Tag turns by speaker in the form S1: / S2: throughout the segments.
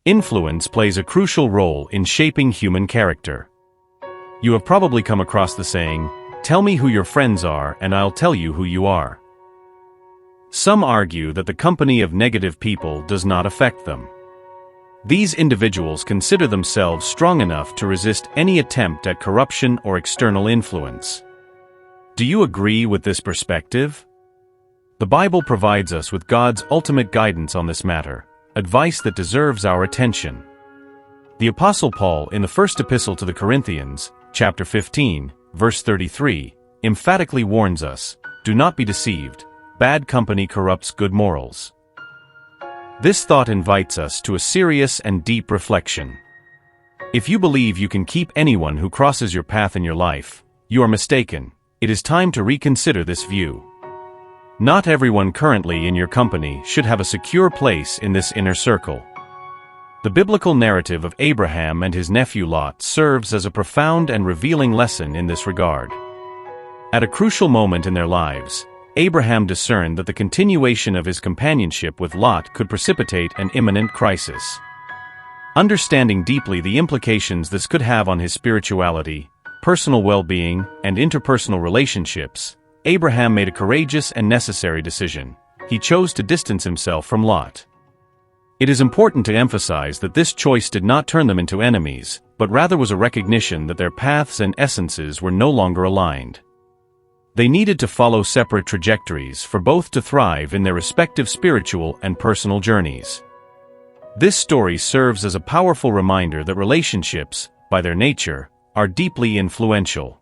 S1: Influence plays a crucial role in shaping human character. You have probably come across the saying, "Tell me who your friends are and I'll tell you who you are." Some argue that the company of negative people does not affect them. These individuals consider themselves strong enough to resist any attempt at corruption or external influence. Do you agree with this perspective? The Bible provides us with God's ultimate guidance on this matter, advice that deserves our attention. The Apostle Paul, in the first epistle to the Corinthians, chapter 15, verse 33, emphatically warns us, "Do not be deceived, bad company corrupts good morals." This thought invites us to a serious and deep reflection. If you believe you can keep anyone who crosses your path in your life, you are mistaken. It is time to reconsider this view. Not everyone currently in your company should have a secure place in this inner circle. The biblical narrative of Abraham and his nephew Lot serves as a profound and revealing lesson in this regard. At a crucial moment in their lives, Abraham discerned that the continuation of his companionship with Lot could precipitate an imminent crisis. Understanding deeply the implications this could have on his spirituality, personal well-being, and interpersonal relationships, Abraham made a courageous and necessary decision. He chose to distance himself from Lot. It is important to emphasize that this choice did not turn them into enemies, but rather was a recognition that their paths and essences were no longer aligned. They needed to follow separate trajectories for both to thrive in their respective spiritual and personal journeys. This story serves as a powerful reminder that relationships, by their nature, are deeply influential.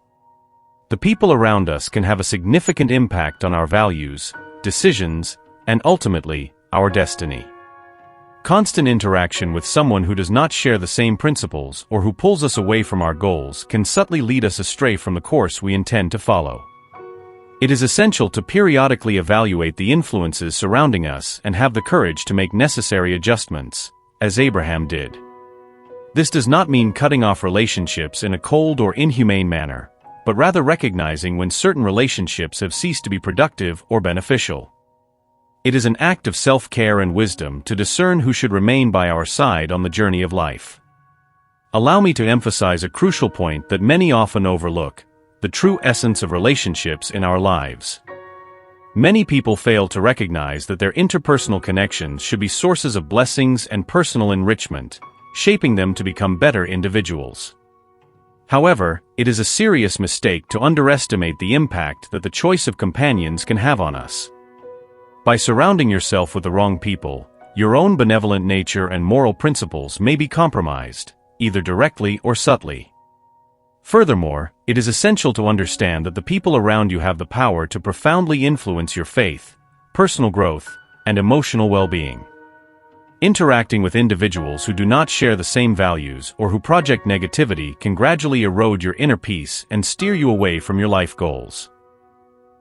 S1: The people around us can have a significant impact on our values, decisions, and ultimately, our destiny. Constant interaction with someone who does not share the same principles or who pulls us away from our goals can subtly lead us astray from the course we intend to follow. It is essential to periodically evaluate the influences surrounding us and have the courage to make necessary adjustments, as Abraham did. This does not mean cutting off relationships in a cold or inhumane manner, but rather recognizing when certain relationships have ceased to be productive or beneficial. It is an act of self-care and wisdom to discern who should remain by our side on the journey of life. Allow me to emphasize a crucial point that many often overlook: the true essence of relationships in our lives. Many people fail to recognize that their interpersonal connections should be sources of blessings and personal enrichment, shaping them to become better individuals. However, it is a serious mistake to underestimate the impact that the choice of companions can have on us. By surrounding yourself with the wrong people, your own benevolent nature and moral principles may be compromised, either directly or subtly. Furthermore, it is essential to understand that the people around you have the power to profoundly influence your faith, personal growth, and emotional well-being. Interacting with individuals who do not share the same values or who project negativity can gradually erode your inner peace and steer you away from your life goals.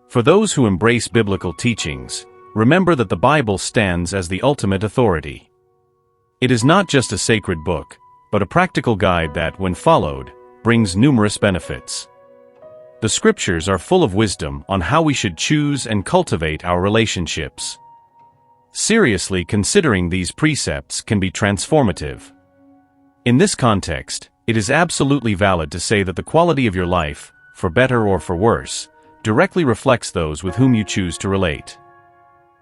S1: For those who embrace biblical teachings, remember that the Bible stands as the ultimate authority. It is not just a sacred book, but a practical guide that, when followed, brings numerous benefits. The scriptures are full of wisdom on how we should choose and cultivate our relationships. Seriously considering these precepts can be transformative. In this context, it is absolutely valid to say that the quality of your life, for better or for worse, directly reflects those with whom you choose to relate.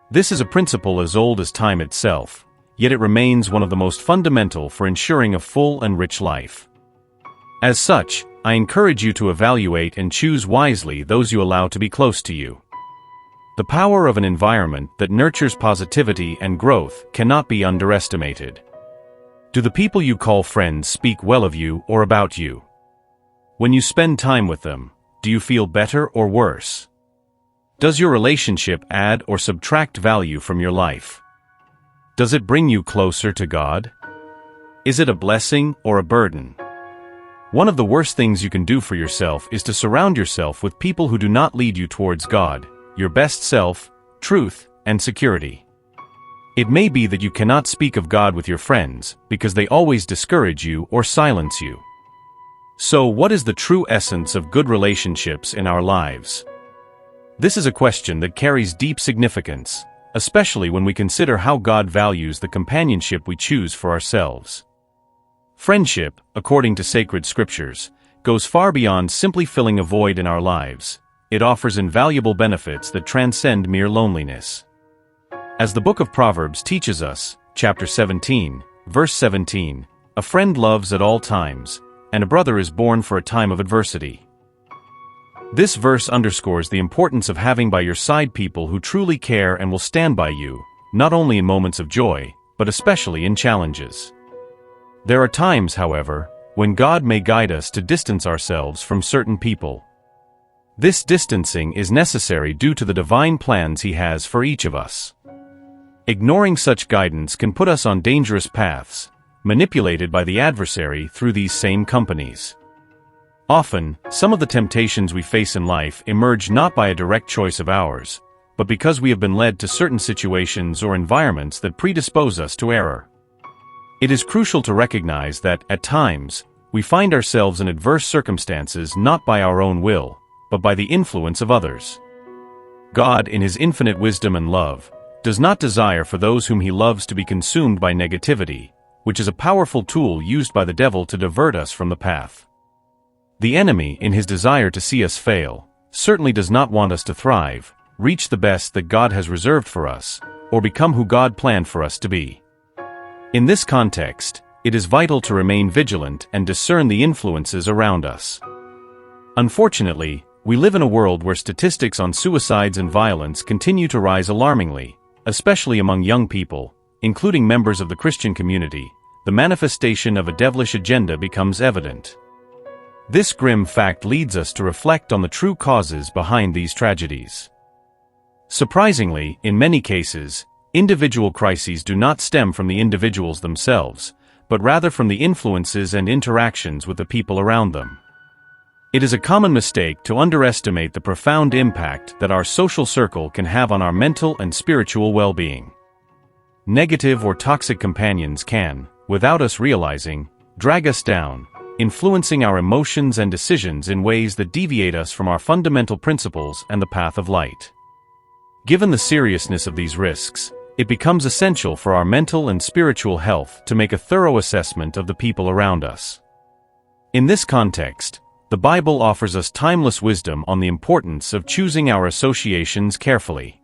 S1: This is a principle as old as time itself, yet it remains one of the most fundamental for ensuring a full and rich life. As such, I encourage you to evaluate and choose wisely those you allow to be close to you. The power of an environment that nurtures positivity and growth cannot be underestimated. Do the people you call friends speak well of you or about you? When you spend time with them, do you feel better or worse? Does your relationship add or subtract value from your life? Does it bring you closer to God? Is it a blessing or a burden? One of the worst things you can do for yourself is to surround yourself with people who do not lead you towards God, your best self, truth, and security. It may be that you cannot speak of God with your friends because they always discourage you or silence you. So, what is the true essence of good relationships in our lives? This is a question that carries deep significance, especially when we consider how God values the companionship we choose for ourselves. Friendship, according to sacred scriptures, goes far beyond simply filling a void in our lives. It offers invaluable benefits that transcend mere loneliness. As the book of Proverbs teaches us, chapter 17, verse 17, a friend loves at all times, and a brother is born for a time of adversity. This verse underscores the importance of having by your side people who truly care and will stand by you, not only in moments of joy, but especially in challenges. There are times, however, when God may guide us to distance ourselves from certain people. This distancing is necessary due to the divine plans He has for each of us. Ignoring such guidance can put us on dangerous paths, manipulated by the adversary through these same companies. Often, some of the temptations we face in life emerge not by a direct choice of ours, but because we have been led to certain situations or environments that predispose us to error. It is crucial to recognize that, at times, we find ourselves in adverse circumstances not by our own will, but by the influence of others. God, in His infinite wisdom and love, does not desire for those whom He loves to be consumed by negativity, which is a powerful tool used by the devil to divert us from the path. The enemy, in his desire to see us fail, certainly does not want us to thrive, reach the best that God has reserved for us, or become who God planned for us to be. In this context, it is vital to remain vigilant and discern the influences around us. Unfortunately, we live in a world where statistics on suicides and violence continue to rise alarmingly, especially among young people, including members of the Christian community. The manifestation of a devilish agenda becomes evident. This grim fact leads us to reflect on the true causes behind these tragedies. Surprisingly, in many cases, individual crises do not stem from the individuals themselves, but rather from the influences and interactions with the people around them. It is a common mistake to underestimate the profound impact that our social circle can have on our mental and spiritual well-being. Negative or toxic companions can, without us realizing, drag us down, influencing our emotions and decisions in ways that deviate us from our fundamental principles and the path of light. Given the seriousness of these risks, it becomes essential for our mental and spiritual health to make a thorough assessment of the people around us. In this context, the Bible offers us timeless wisdom on the importance of choosing our associations carefully.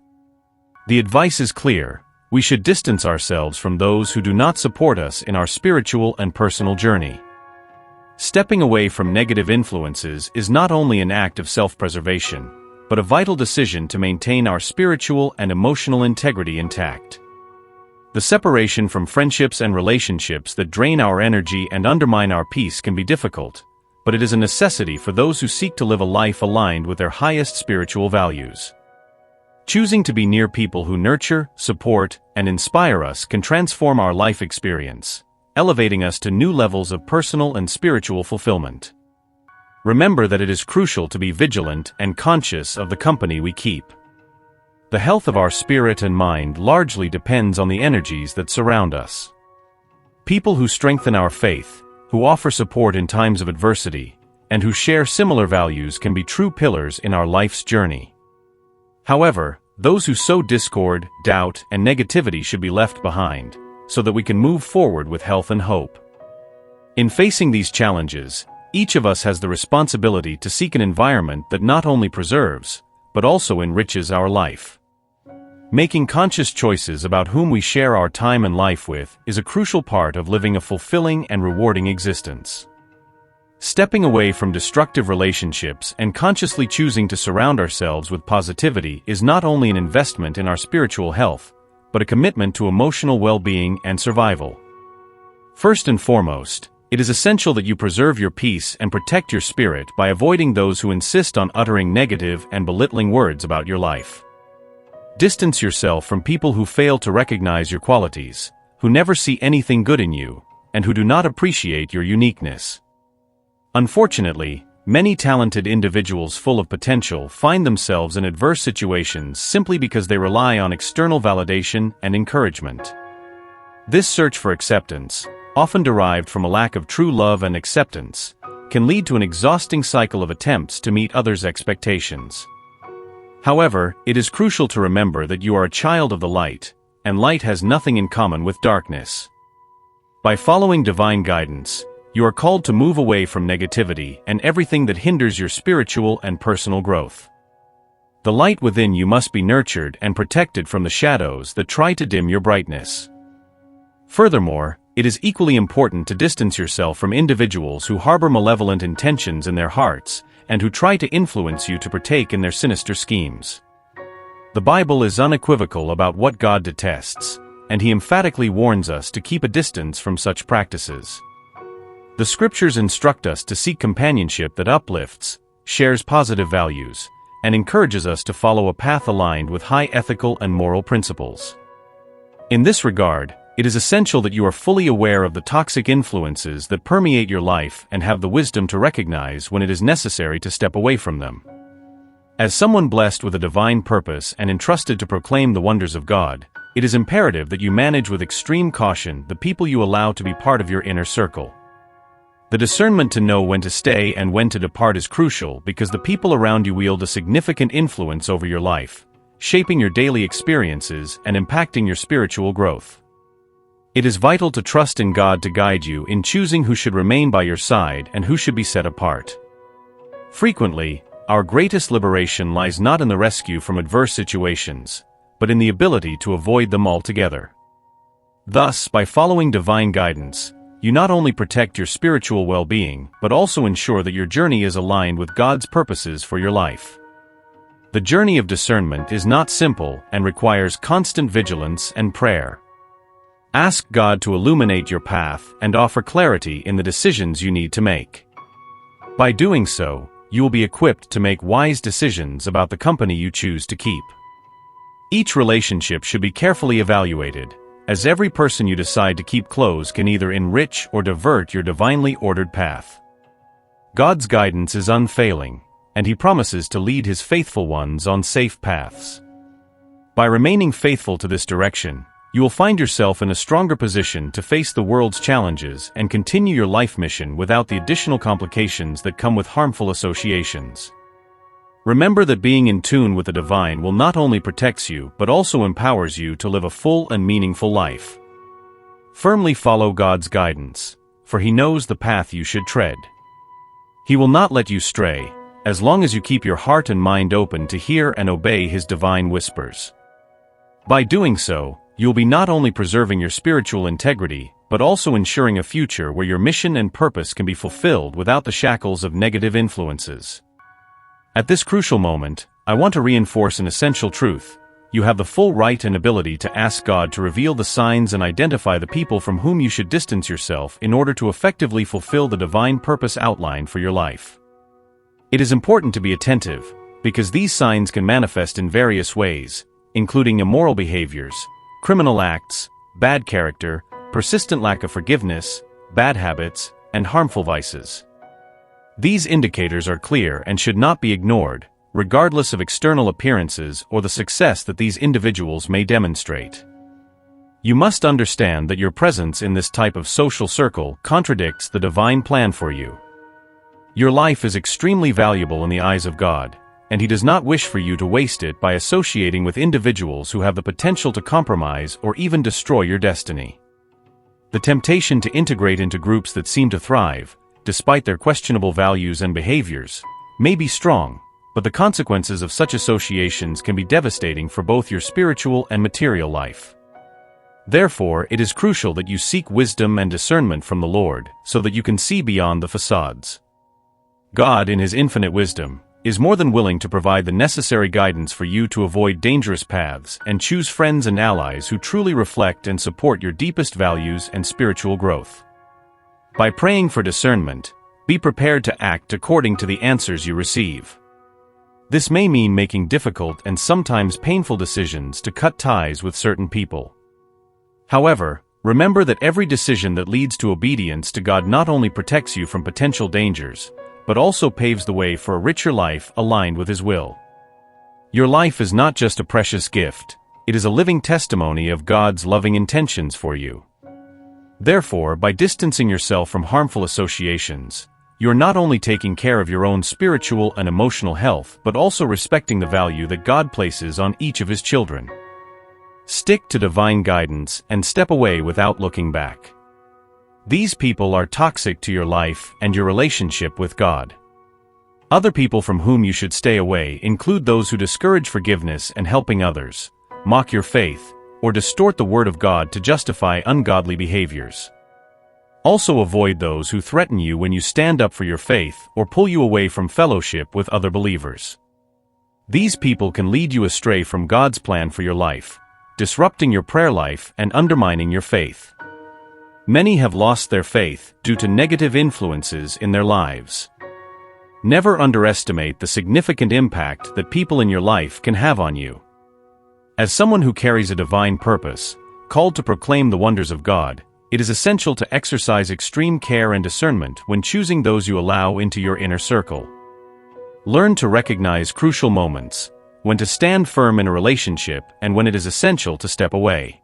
S1: The advice is clear: we should distance ourselves from those who do not support us in our spiritual and personal journey. Stepping away from negative influences is not only an act of self-preservation, but a vital decision to maintain our spiritual and emotional integrity intact. The separation from friendships and relationships that drain our energy and undermine our peace can be difficult, but it is a necessity for those who seek to live a life aligned with their highest spiritual values. Choosing to be near people who nurture, support, and inspire us can transform our life experience, elevating us to new levels of personal and spiritual fulfillment. Remember that it is crucial to be vigilant and conscious of the company we keep. The health of our spirit and mind largely depends on the energies that surround us. People who strengthen our faith, who offer support in times of adversity, and who share similar values can be true pillars in our life's journey. However, those who sow discord, doubt, and negativity should be left behind, so that we can move forward with health and hope. In facing these challenges, each of us has the responsibility to seek an environment that not only preserves, but also enriches our life. Making conscious choices about whom we share our time and life with is a crucial part of living a fulfilling and rewarding existence. Stepping away from destructive relationships and consciously choosing to surround ourselves with positivity is not only an investment in our spiritual health, but a commitment to emotional well-being and survival. First and foremost, it is essential that you preserve your peace and protect your spirit by avoiding those who insist on uttering negative and belittling words about your life. Distance yourself from people who fail to recognize your qualities, who never see anything good in you, and who do not appreciate your uniqueness. Unfortunately, many talented individuals full of potential find themselves in adverse situations simply because they rely on external validation and encouragement. This search for acceptance, often derived from a lack of true love and acceptance, can lead to an exhausting cycle of attempts to meet others' expectations. However, it is crucial to remember that you are a child of the light, and light has nothing in common with darkness. By following divine guidance, you are called to move away from negativity and everything that hinders your spiritual and personal growth. The light within you must be nurtured and protected from the shadows that try to dim your brightness. Furthermore, it is equally important to distance yourself from individuals who harbor malevolent intentions in their hearts and who try to influence you to partake in their sinister schemes. The Bible is unequivocal about what God detests, and He emphatically warns us to keep a distance from such practices. The Scriptures instruct us to seek companionship that uplifts, shares positive values, and encourages us to follow a path aligned with high ethical and moral principles. In this regard, it is essential that you are fully aware of the toxic influences that permeate your life and have the wisdom to recognize when it is necessary to step away from them. As someone blessed with a divine purpose and entrusted to proclaim the wonders of God, it is imperative that you manage with extreme caution the people you allow to be part of your inner circle. The discernment to know when to stay and when to depart is crucial because the people around you wield a significant influence over your life, shaping your daily experiences and impacting your spiritual growth. It is vital to trust in God to guide you in choosing who should remain by your side and who should be set apart. Frequently, our greatest liberation lies not in the rescue from adverse situations, but in the ability to avoid them altogether. Thus, by following divine guidance, you not only protect your spiritual well-being, but also ensure that your journey is aligned with God's purposes for your life. The journey of discernment is not simple and requires constant vigilance and prayer. Ask God to illuminate your path and offer clarity in the decisions you need to make. By doing so, you will be equipped to make wise decisions about the company you choose to keep. Each relationship should be carefully evaluated, as every person you decide to keep close can either enrich or divert your divinely ordered path. God's guidance is unfailing, and He promises to lead His faithful ones on safe paths. By remaining faithful to this direction, you will find yourself in a stronger position to face the world's challenges and continue your life mission without the additional complications that come with harmful associations. Remember that being in tune with the divine will not only protect you but also empowers you to live a full and meaningful life. Firmly follow God's guidance, for He knows the path you should tread. He will not let you stray, as long as you keep your heart and mind open to hear and obey His divine whispers. By doing so, you'll be not only preserving your spiritual integrity, but also ensuring a future where your mission and purpose can be fulfilled without the shackles of negative influences. At this crucial moment, I want to reinforce an essential truth. You have the full right and ability to ask God to reveal the signs and identify the people from whom you should distance yourself in order to effectively fulfill the divine purpose outlined for your life. It is important to be attentive, because these signs can manifest in various ways, including immoral behaviors, criminal acts, bad character, persistent lack of forgiveness, bad habits, and harmful vices. These indicators are clear and should not be ignored, regardless of external appearances or the success that these individuals may demonstrate. You must understand that your presence in this type of social circle contradicts the divine plan for you. Your life is extremely valuable in the eyes of God, and He does not wish for you to waste it by associating with individuals who have the potential to compromise or even destroy your destiny. The temptation to integrate into groups that seem to thrive, despite their questionable values and behaviors, may be strong, but the consequences of such associations can be devastating for both your spiritual and material life. Therefore, it is crucial that you seek wisdom and discernment from the Lord, so that you can see beyond the facades. God, in His infinite wisdom, is more than willing to provide the necessary guidance for you to avoid dangerous paths and choose friends and allies who truly reflect and support your deepest values and spiritual growth. By praying for discernment, be prepared to act according to the answers you receive. This may mean making difficult and sometimes painful decisions to cut ties with certain people. However, remember that every decision that leads to obedience to God not only protects you from potential dangers, but also paves the way for a richer life aligned with His will. Your life is not just a precious gift, it is a living testimony of God's loving intentions for you. Therefore, by distancing yourself from harmful associations, you're not only taking care of your own spiritual and emotional health but also respecting the value that God places on each of His children. Stick to divine guidance and step away without looking back. These people are toxic to your life and your relationship with God. Other people from whom you should stay away include those who discourage forgiveness and helping others, mock your faith, or distort the Word of God to justify ungodly behaviors. Also avoid those who threaten you when you stand up for your faith or pull you away from fellowship with other believers. These people can lead you astray from God's plan for your life, disrupting your prayer life and undermining your faith. Many have lost their faith due to negative influences in their lives. Never underestimate the significant impact that people in your life can have on you. As someone who carries a divine purpose, called to proclaim the wonders of God, it is essential to exercise extreme care and discernment when choosing those you allow into your inner circle. Learn to recognize crucial moments, when to stand firm in a relationship and when it is essential to step away.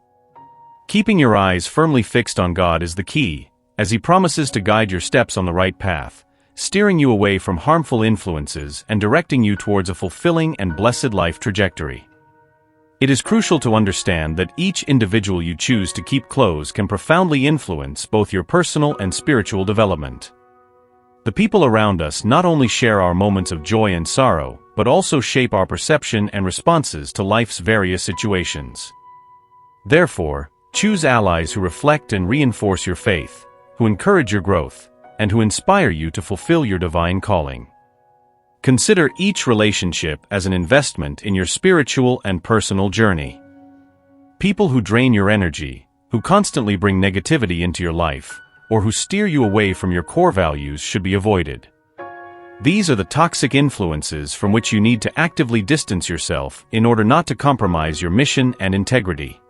S1: Keeping your eyes firmly fixed on God is the key, as He promises to guide your steps on the right path, steering you away from harmful influences and directing you towards a fulfilling and blessed life trajectory. It is crucial to understand that each individual you choose to keep close can profoundly influence both your personal and spiritual development. The people around us not only share our moments of joy and sorrow, but also shape our perception and responses to life's various situations. Therefore, choose allies who reflect and reinforce your faith, who encourage your growth, and who inspire you to fulfill your divine calling. Consider each relationship as an investment in your spiritual and personal journey. People who drain your energy, who constantly bring negativity into your life, or who steer you away from your core values should be avoided. These are the toxic influences from which you need to actively distance yourself in order not to compromise your mission and integrity.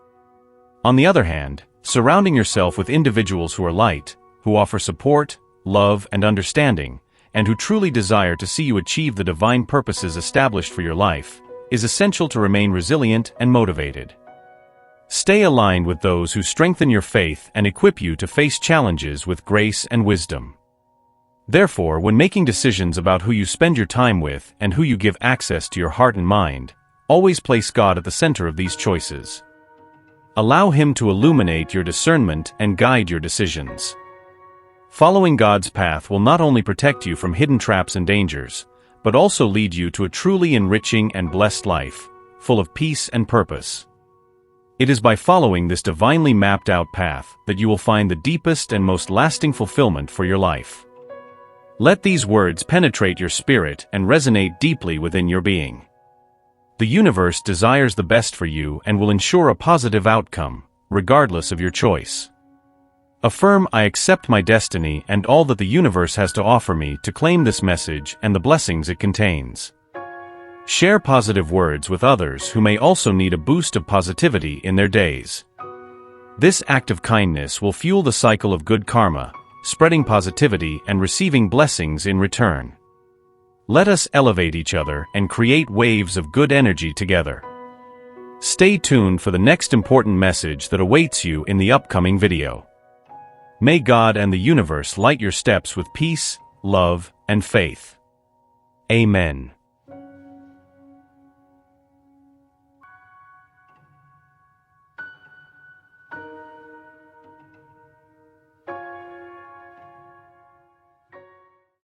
S1: On the other hand, surrounding yourself with individuals who are light, who offer support, love, and understanding, and who truly desire to see you achieve the divine purposes established for your life, is essential to remain resilient and motivated. Stay aligned with those who strengthen your faith and equip you to face challenges with grace and wisdom. Therefore, when making decisions about who you spend your time with and who you give access to your heart and mind, always place God at the center of these choices. Allow Him to illuminate your discernment and guide your decisions. Following God's path will not only protect you from hidden traps and dangers, but also lead you to a truly enriching and blessed life, full of peace and purpose. It is by following this divinely mapped-out path that you will find the deepest and most lasting fulfillment for your life. Let these words penetrate your spirit and resonate deeply within your being. The universe desires the best for you and will ensure a positive outcome, regardless of your choice. Affirm, I accept my destiny and all that the universe has to offer me to claim this message and the blessings it contains. Share positive words with others who may also need a boost of positivity in their days. This act of kindness will fuel the cycle of good karma, spreading positivity and receiving blessings in return. Let us elevate each other and create waves of good energy together. Stay tuned for the next important message that awaits you in the upcoming video. May God and the universe light your steps with peace, love, and faith. Amen.